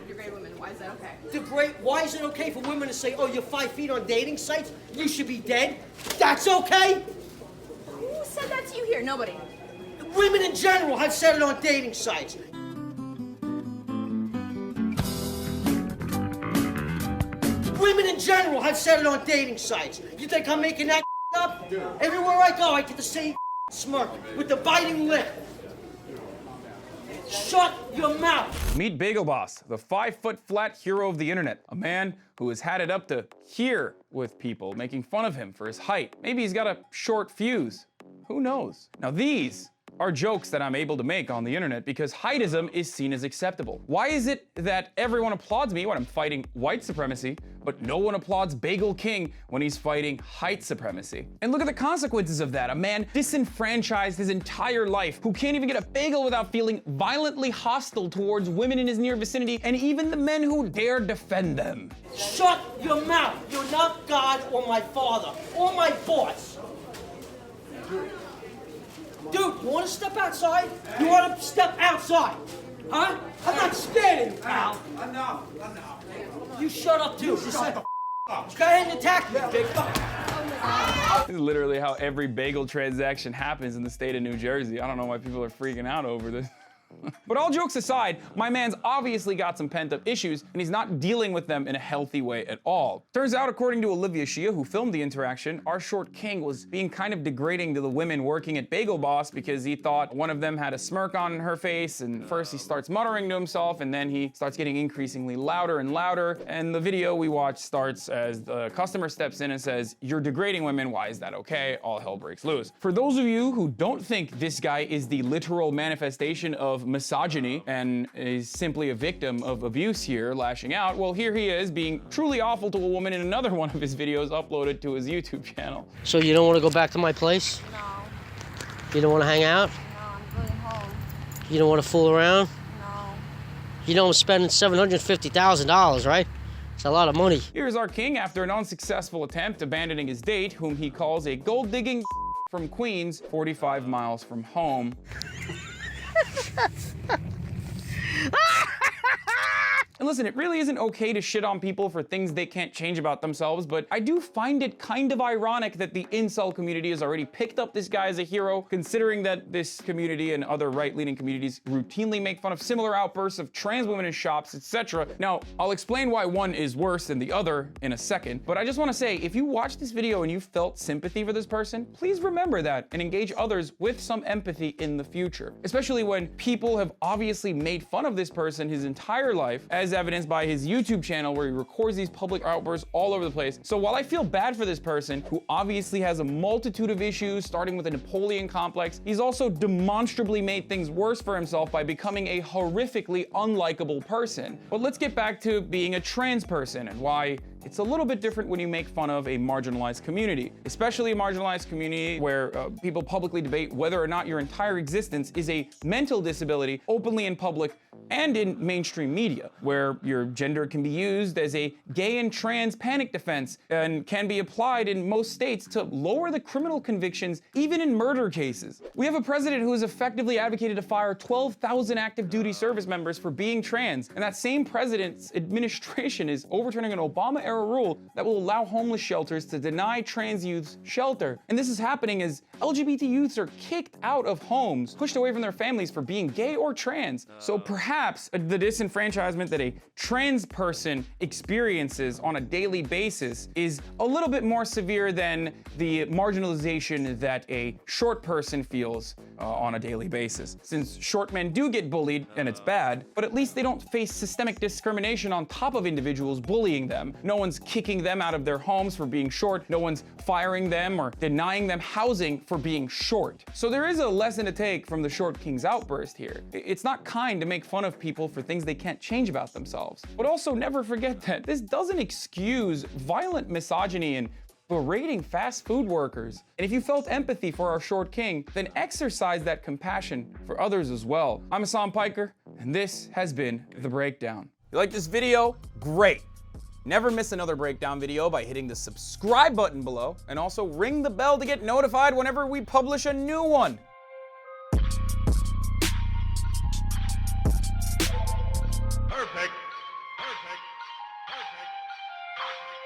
degrade women. Why is that okay? Why is it okay for women to say, oh, you're 5 feet on dating sites? You should be dead? That's okay? Who said that to you here? Nobody. Women in general have said it on dating sites. Women in general have said it on dating sites. You think I'm making that up? Everywhere I go, I get the same smirk with the biting lip. Shut your mouth. Meet Bagel Boss, the 5-foot-flat hero of the internet. A man who has had it up to here with people making fun of him for his height. Maybe he's got a short fuse. Who knows? Now these are jokes that I'm able to make on the internet because heightism is seen as acceptable. Why is it that everyone applauds me when I'm fighting white supremacy, but no one applauds Bagel King when he's fighting height supremacy? And look at the consequences of that. A man disenfranchised his entire life, who can't even get a bagel without feeling violently hostile towards women in his near vicinity and even the men who dare defend them. Shut your mouth. You're not God or my father or my boss. Dude, you want to step outside? You want to step outside? Huh? I'm not scared of you, pal. Enough. You shut up, too. Shut the up. Go ahead and attack me, big fuck. This is literally how every bagel transaction happens in the state of New Jersey. I don't know why people are freaking out over this. But all jokes aside, my man's obviously got some pent-up issues, and he's not dealing with them in a healthy way at all. Turns out, according to Olivia Shia, who filmed the interaction, our short king was being kind of degrading to the women working at Bagel Boss because he thought one of them had a smirk on her face, and first he starts muttering to himself, and then he starts getting increasingly louder and louder, and the video we watch starts as the customer steps in and says, "You're degrading women, why is that okay?" All hell breaks loose. For those of you who don't think this guy is the literal manifestation of misogyny and is simply a victim of abuse here, lashing out, well, here he is being truly awful to a woman in another one of his videos uploaded to his YouTube channel. So you don't want to go back to my place? No. You don't want to hang out? No, I'm going home. You don't want to fool around? No. You know I'm spending $750,000, right? It's a lot of money. Here's our king after an unsuccessful attempt abandoning his date, whom he calls a gold-digging from Queens, 45 miles from home. And listen, it really isn't okay to shit on people for things they can't change about themselves, but I do find it kind of ironic that the incel community has already picked up this guy as a hero, considering that this community and other right-leaning communities routinely make fun of similar outbursts of trans women in shops, etc. Now, I'll explain why one is worse than the other in a second, but I just want to say, if you watch this video and you felt sympathy for this person, please remember that and engage others with some empathy in the future, especially when people have obviously made fun of this person his entire life, as evidenced by his YouTube channel where he records these public outbursts all over the place. So while I feel bad for this person, who obviously has a multitude of issues, starting with a Napoleon complex, he's also demonstrably made things worse for himself by becoming a horrifically unlikable person. But let's get back to being a trans person and why it's a little bit different when you make fun of a marginalized community, especially a marginalized community where people publicly debate whether or not your entire existence is a mental disability openly in public and in mainstream media, where your gender can be used as a gay and trans panic defense and can be applied in most states to lower the criminal convictions, even in murder cases. We have a president who has effectively advocated to fire 12,000 active duty service members for being trans, and that same president's administration is overturning an Obama-era rule that will allow homeless shelters to deny trans youths shelter. And this is happening as LGBT youths are kicked out of homes, pushed away from their families for being gay or trans. So perhaps the disenfranchisement that a trans person experiences on a daily basis is a little bit more severe than the marginalization that a short person feels on a daily basis. Since short men do get bullied, and it's bad, but at least they don't face systemic discrimination on top of individuals bullying them. No one's kicking them out of their homes for being short. No one's firing them or denying them housing for being short. So there is a lesson to take from the short king's outburst here. It's not kind to make fun of people for things they can't change about themselves. But also never forget that this doesn't excuse violent misogyny and berating fast food workers. And if you felt empathy for our short king, then exercise that compassion for others as well. I'm Hasan Piker, and this has been The Breakdown. You like this video? Great. Never miss another breakdown video by hitting the subscribe button below, and also ring the bell to get notified whenever we publish a new one. Perfect. Oh,